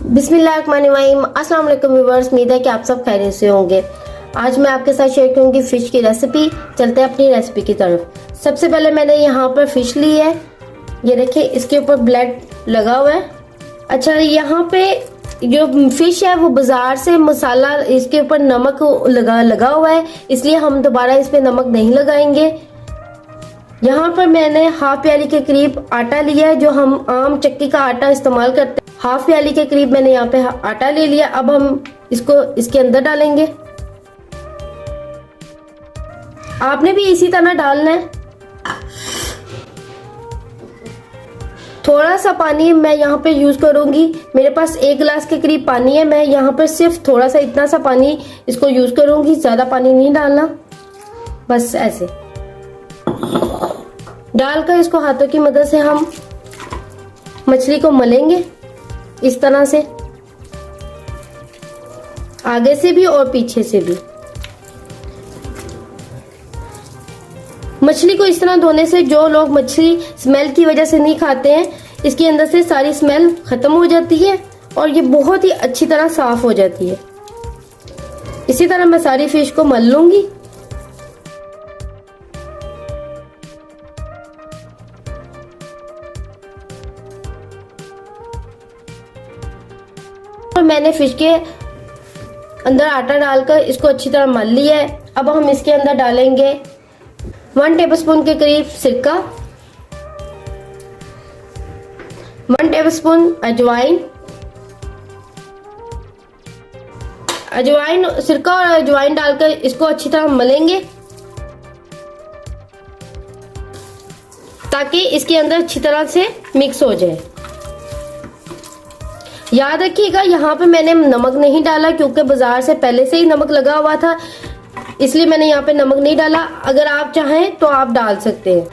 बिस्मिल्लाहिर्रहमानिर्रहीम। अस्सलाम वालेकुम व्यूअर्स, उम्मीद है कि आप सब खैरियत से होंगे। आज मैं आपके साथ शेयर करूंगी फ़िश की रेसिपी। चलते हैं अपनी रेसिपी की तरफ। सबसे पहले मैंने यहाँ पर फ़िश ली है। ये देखिए, इसके ऊपर ब्लड लगा हुआ है। अच्छा, यहाँ पे जो फ़िश है वो बाज़ार से मसाला, इसके ऊपर नमक लगा हुआ है, इसलिए हम दोबारा इस पर नमक नहीं लगाएंगे। यहाँ पर मैंने हाफ प्याली के करीब आटा लिया है, जो हम आम चक्की का आटा इस्तेमाल करते हैं। हाफ प्याली के करीब मैंने यहाँ पे आटा ले लिया। अब हम इसको इसके अंदर डालेंगे। आपने भी इसी तरह डालना है। थोड़ा सा पानी मैं यहाँ पे यूज करूंगी। मेरे पास 1 गिलास के करीब पानी है। मैं यहाँ पर सिर्फ थोड़ा सा, इतना सा पानी इसको यूज करूंगी, ज्यादा पानी नहीं डालना। बस ऐसे डालकर इसको हाथों की मदद से हम मछली को मलेंगे, इस तरह से, आगे से भी और पीछे से भी। मछली को इस तरह धोने से, जो लोग मछली स्मेल की वजह से नहीं खाते हैं, इसके अंदर से सारी स्मेल खत्म हो जाती है और ये बहुत ही अच्छी तरह साफ हो जाती है। इसी तरह मैं सारी फिश को मल लूंगी। और मैंने फिश के अंदर आटा डालकर इसको अच्छी तरह मल लिया है। अब हम इसके अंदर डालेंगे 1 टेबलस्पून के करीब सिरका, 1 टेबलस्पून अजवाइन। सिरका और अजवाइन डालकर इसको अच्छी तरह मलेंगे, ताकि इसके अंदर अच्छी तरह से मिक्स हो जाए। याद रखिएगा, यहाँ पे मैंने नमक नहीं डाला, क्योंकि बाजार से पहले से ही नमक लगा हुआ था, इसलिए मैंने यहाँ पे नमक नहीं डाला। अगर आप चाहें तो आप डाल सकते हैं।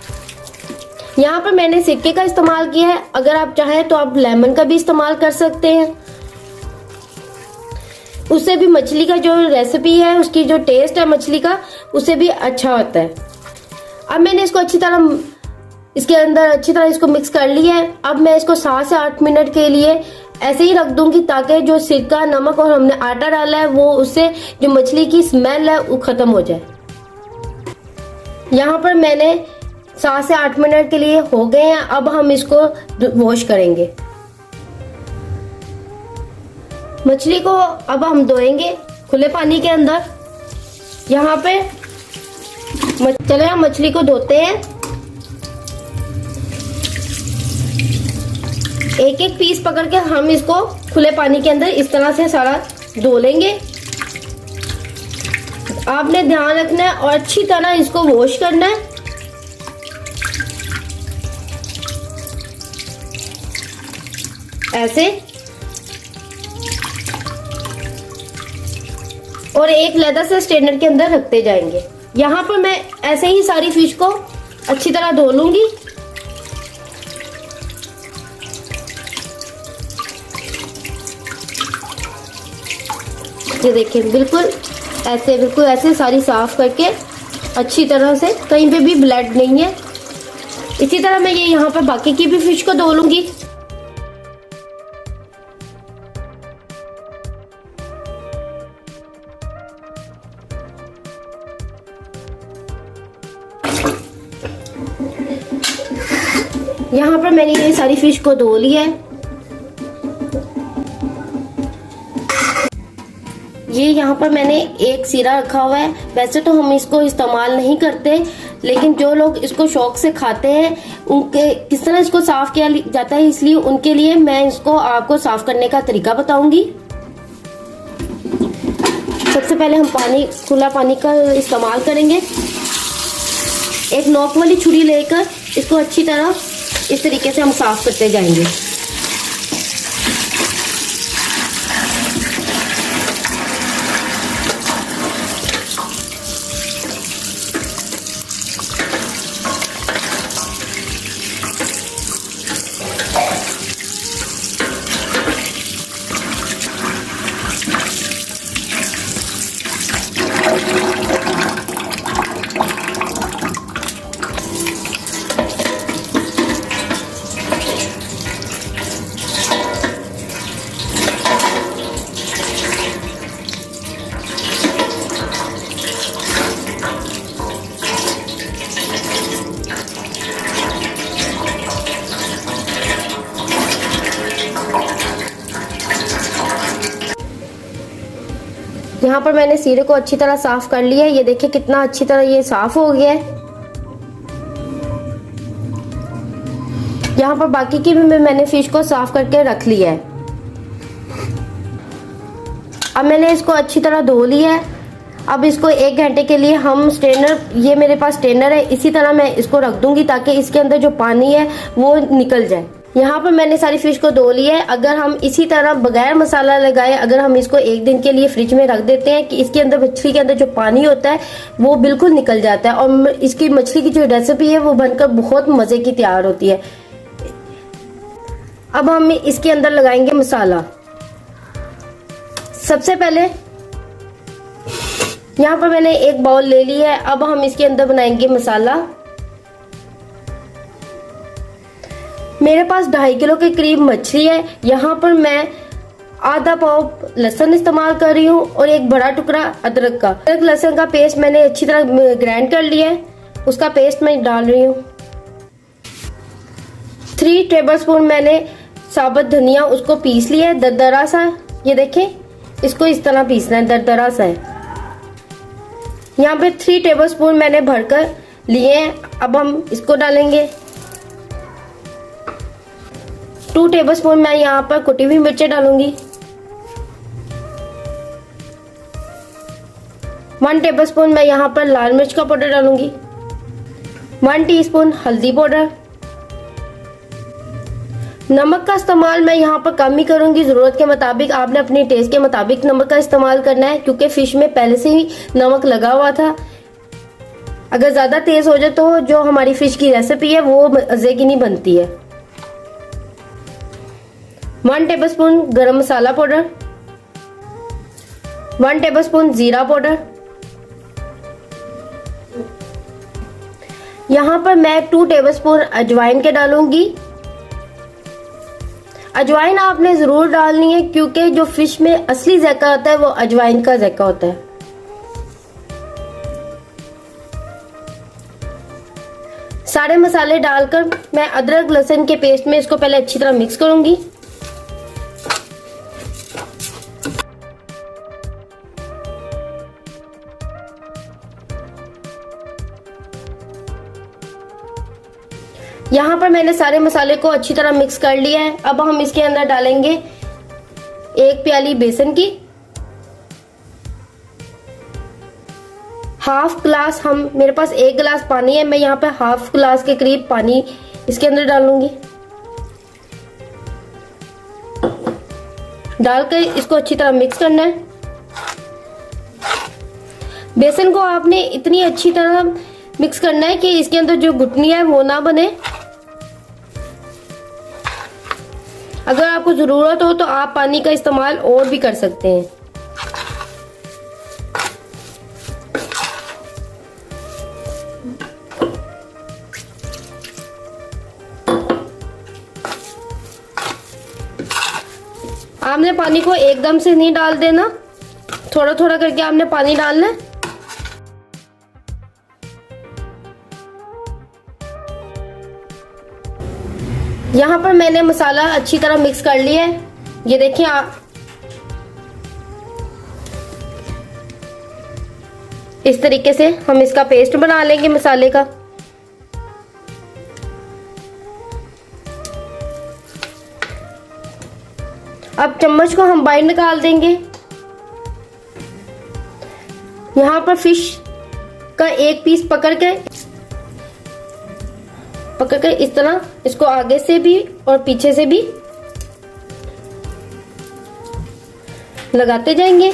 यहाँ पर मैंने सिरके का इस्तेमाल किया है। अगर आप चाहें तो आप लेमन का भी इस्तेमाल कर सकते हैं। उससे भी मछली का जो रेसिपी है, उसकी जो टेस्ट है मछली का, उससे भी अच्छा होता है। अब मैंने इसको अच्छी तरह इसके अंदर अच्छी तरह इसको मिक्स कर लिया है। अब मैं इसको 7 से 8 मिनट के लिए ऐसे ही रख दूंगी, ताकि जो सिरका, नमक और हमने आटा डाला है, वो उससे जो मछली की स्मेल है वो खत्म हो जाए। यहाँ पर मैंने 7 से 8 मिनट के लिए हो गए हैं। अब हम इसको वॉश करेंगे। मछली को अब हम धोएंगे खुले पानी के अंदर। यहाँ पे चले हम मछली को धोते हैं। एक एक पीस पकड़ के हम इसको खुले पानी के अंदर इस तरह से सारा धो लेंगे। आपने ध्यान रखना है और अच्छी तरह इसको वॉश करना है। ऐसे, और एक लेदर से स्ट्रेनर के अंदर रखते जाएंगे। यहाँ पर मैं ऐसे ही सारी फिश को अच्छी तरह धो लूंगी। ये देखिए, बिल्कुल ऐसे सारी साफ करके अच्छी तरह से, कहीं पे भी ब्लड नहीं है। इसी तरह मैं ये यहाँ पर बाकी की भी फिश को धो लूंगी। यहाँ पर मैंने ये सारी फिश को धो लिया है। ये यहाँ पर मैंने एक सिरा रखा हुआ है। वैसे तो हम इसको इस्तेमाल नहीं करते, लेकिन जो लोग इसको शौक से खाते हैं, उनके किस तरह इसको साफ किया जाता है, इसलिए उनके लिए मैं इसको आपको साफ करने का तरीका बताऊंगी। सबसे पहले हम खुला पानी का इस्तेमाल करेंगे। एक नोक वाली छुरी लेकर इसको अच्छी तरह इस तरीके से हम साफ करते जाएंगे। यहाँ पर मैंने सीरे को अच्छी तरह साफ कर लिया है। ये देखिए कितना अच्छी तरह ये साफ हो गया है। यहाँ पर बाकी की भी मैंने फिश को साफ करके रख लिया है। अब मैंने इसको अच्छी तरह धो लिया है। अब इसको 1 घंटे के लिए हम स्ट्रेनर, ये मेरे पास स्ट्रेनर है, इसी तरह मैं इसको रख दूंगी ताकि इसके अंदर जो पानी है वो निकल जाए। यहाँ पर मैंने सारी फिश को धो लिया है। अगर हम इसी तरह बगैर मसाला लगाए अगर हम इसको 1 दिन के लिए फ्रिज में रख देते हैं कि इसके अंदर, मछली के अंदर जो पानी होता है वो बिल्कुल निकल जाता है और इसकी मछली की जो रेसिपी है वो बनकर बहुत मजे की तैयार होती है। अब हम इसके अंदर लगाएंगे मसाला। सबसे पहले यहाँ पर मैंने एक बाउल ले ली है। अब हम इसके अंदर बनाएंगे मसाला। मेरे पास 2.5 किलो के करीब मछली है। यहाँ पर मैं आधा पाव लहसुन इस्तेमाल कर रही हूँ और एक बड़ा टुकड़ा अदरक का। अदरक लहसुन का पेस्ट मैंने अच्छी तरह ग्राइंड कर लिया है, उसका पेस्ट मैं डाल रही हूँ। 3 टेबलस्पून मैंने साबुत धनिया, उसको पीस लिया है दरदरा सा। ये देखें, इसको इस तरह पीसना है, दरदरा सा है। यहाँ पे 3 टेबलस्पून मैंने भरकर लिए हैं। अब हम इसको डालेंगे। 2 टेबलस्पून मैं यहाँ पर कुटी हुई मिर्चें डालूंगी। 1 टेबलस्पून मैं यहाँ पर लाल मिर्च का पाउडर डालूंगी। 1 टीस्पून हल्दी पाउडर। नमक का इस्तेमाल मैं यहाँ पर कम ही करूंगी, जरूरत के मुताबिक। आपने अपने टेस्ट के मुताबिक नमक का इस्तेमाल करना है क्योंकि फिश में पहले से ही नमक लगा हुआ था। अगर ज्यादा तेज हो जाए तो जो हमारी फिश की रेसिपी है वो मजे की नहीं बनती है। 1 टेबलस्पून गरम मसाला पाउडर, 1 टेबलस्पून जीरा पाउडर। यहाँ पर मैं 2 टेबलस्पून अजवाइन के डालूंगी। अजवाइन आपने जरूर डालनी है क्योंकि जो फिश में असली जायका होता है वो अजवाइन का जायका होता है। सारे मसाले डालकर मैं अदरक लहसुन के पेस्ट में इसको पहले अच्छी तरह मिक्स करूंगी। यहाँ पर मैंने सारे मसाले को अच्छी तरह मिक्स कर लिया है। अब हम इसके अंदर डालेंगे 1 प्याली बेसन की, हाफ ग्लास, मेरे पास 1 गिलास पानी है, मैं यहाँ पे हाफ ग्लास के करीब पानी इसके अंदर डालूंगी। डालकर इसको अच्छी तरह मिक्स करना है। बेसन को आपने इतनी अच्छी तरह मिक्स करना है कि इसके अंदर जो गुठनी है वो ना बने। अगर आपको जरूरत हो तो आप पानी का इस्तेमाल और भी कर सकते हैं। आपने पानी को एकदम से नहीं डाल देना, थोड़ा थोड़ा करके आपने पानी डालना है। यहाँ पर मैंने मसाला अच्छी तरह मिक्स कर लिया है। ये देखिए इस तरीके से हम इसका पेस्ट बना लेंगे मसाले का। अब चम्मच को हम बाहर निकाल देंगे। यहाँ पर फिश का एक पीस पकड़ के इस तरह इसको आगे से भी और पीछे से भी लगाते जाएंगे।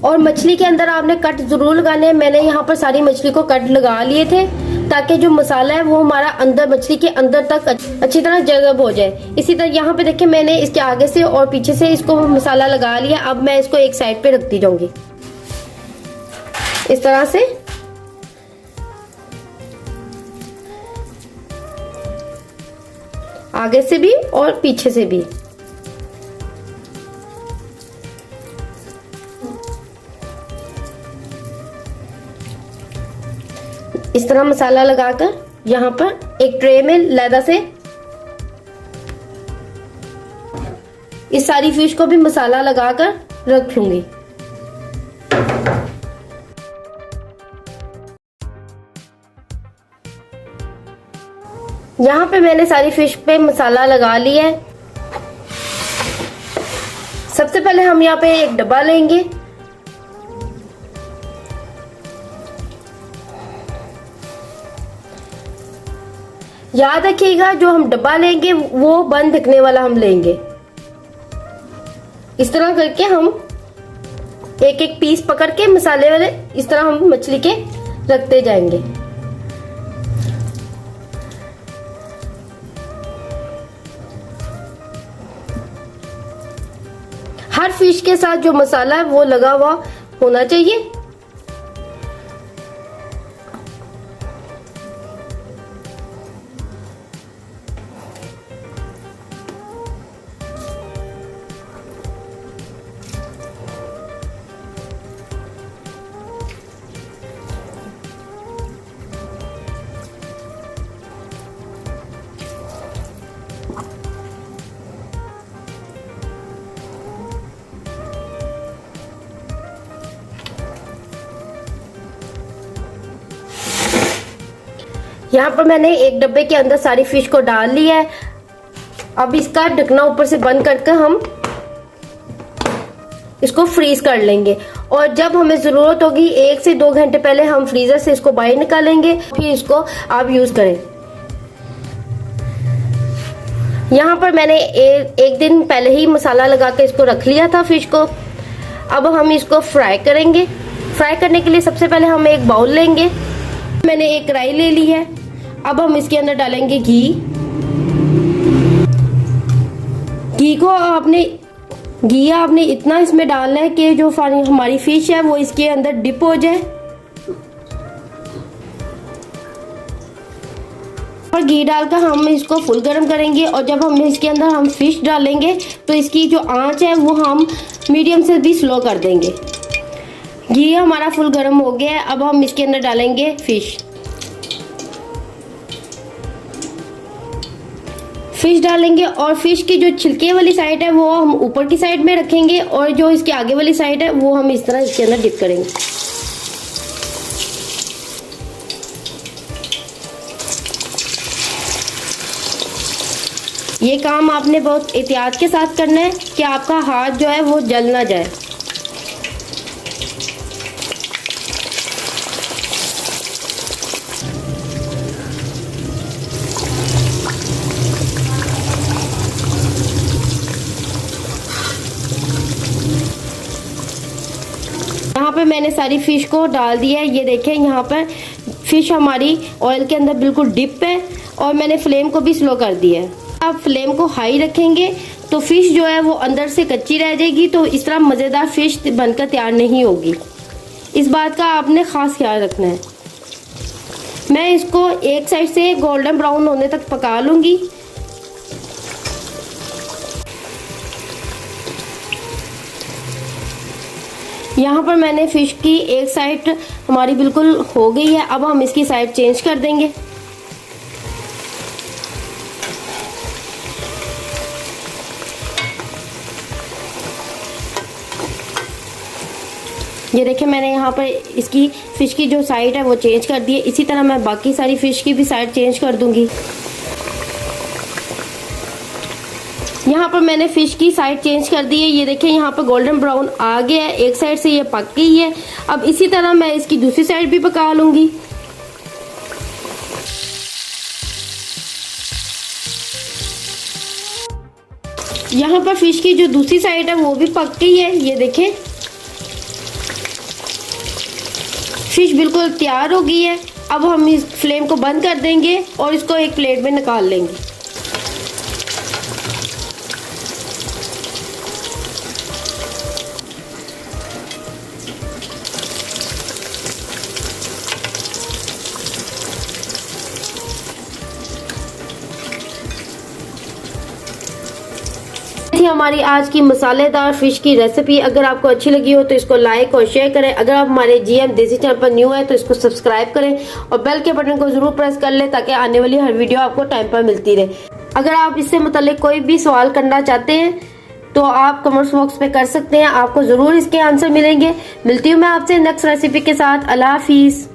और मछली के अंदर आपने कट जरूर लगाने हैं। मैंने यहाँ पर सारी मछली को कट लगा लिए थे ताकि जो मसाला है वो हमारा अंदर, मछली के अंदर तक अच्छी तरह जज़ब हो जाए। इसी तरह यहाँ पे देखिए मैंने इसके आगे से और पीछे से इसको मसाला लगा लिया। अब मैं इसको एक साइड पे रखती जाऊंगी इस तरह से। आगे से भी और पीछे से भी। इस तरह मसाला लगाकर यहाँ पर एक ट्रे में लैदा से इस सारी फिश को भी मसाला लगाकर रख लूंगी। यहाँ पे मैंने सारी फिश पे मसाला लगा लिया है। सबसे पहले हम यहाँ पे एक डब्बा लेंगे। याद रखिएगा जो हम डब्बा लेंगे वो बंद ढकने वाला हम लेंगे। इस तरह करके हम एक एक पीस पकड़ के मसाले वाले इस तरह हम मछली के रखते जाएंगे। हर फिश के साथ जो मसाला है वो लगा हुआ होना चाहिए। यहाँ पर मैंने एक डब्बे के अंदर सारी फिश को डाल लिया है। अब इसका ढकना ऊपर से बंद करके हम इसको फ्रीज कर लेंगे और जब हमें जरूरत होगी 1 से 2 घंटे पहले हम फ्रीजर से इसको बाहर निकालेंगे, फिर इसको आप यूज करें। यहाँ पर मैंने एक दिन पहले ही मसाला लगा के इसको रख लिया था फिश को। अब हम इसको फ्राई करेंगे। फ्राई करने के लिए सबसे पहले हम एक बाउल लेंगे। मैंने एक कढ़ाई ले ली है। अब हम इसके अंदर डालेंगे घी। घी आपने इतना इसमें डालना है कि जो हमारी फिश है वो इसके अंदर डिप हो जाए। और घी डालकर हम इसको फुल गर्म करेंगे और जब हम इसके अंदर हम फिश डालेंगे तो इसकी जो आंच है वो हम मीडियम से भी स्लो कर देंगे। घी हमारा फुल गर्म हो गया है। अब हम इसके अंदर डालेंगे फिश डालेंगे और फिश की जो छिलके वाली साइड है वो हम ऊपर की साइड में रखेंगे और जो इसके आगे वाली साइड है वो हम इस तरह इसके अंदर डिप करेंगे। ये काम आपने बहुत एहतियात के साथ करना है कि आपका हाथ जो है वो जल ना जाए। यहाँ पे मैंने सारी फिश को डाल दिया है। ये देखें यहाँ पर फिश हमारी ऑयल के अंदर बिल्कुल डिप है और मैंने फ्लेम को भी स्लो कर दिया है। आप फ्लेम को हाई रखेंगे तो फिश जो है वो अंदर से कच्ची रह जाएगी, तो इस तरह मज़ेदार फिश बनकर तैयार नहीं होगी। इस बात का आपने ख़ास ख्याल रखना है। मैं इसको एक साइड से गोल्डन ब्राउन होने तक पका लूँगी। यहाँ पर मैंने फिश की एक साइड हमारी बिल्कुल हो गई है। अब हम इसकी साइड चेंज कर देंगे। ये देखिए मैंने यहाँ पर इसकी फिश की जो साइड है वो चेंज कर दी है। इसी तरह मैं बाकी सारी फिश की भी साइड चेंज कर दूंगी। यहाँ पर मैंने फिश की साइड चेंज कर दी है। ये देखिए यहाँ पर गोल्डन ब्राउन आ गया है, एक साइड से ये पक गई है। अब इसी तरह मैं इसकी दूसरी साइड भी पका लूंगी। यहाँ पर फिश की जो दूसरी साइड है वो भी पक गई है। ये देखें फिश बिल्कुल तैयार हो गई है। अब हम इस फ्लेम को बंद कर देंगे और इसको एक प्लेट में निकाल लेंगे। हमारी आज की मसालेदार फिश की रेसिपी अगर आपको अच्छी लगी हो तो इसको लाइक और शेयर करें। अगर आप हमारे GM देसी चैनल पर न्यू है तो इसको सब्सक्राइब करें और बेल के बटन को जरूर प्रेस कर लें ताकि आने वाली हर वीडियो आपको टाइम पर मिलती रहे। अगर आप इससे मुताल्लिक कोई भी सवाल करना चाहते हैं तो तो आप कमेंट्स बॉक्स पे कर सकते हैं, आपको जरूर इसके आंसर मिलेंगे। मिलती हूँ मैं आपसे नेक्स्ट रेसिपी के साथ। अल्लाह हाफिज।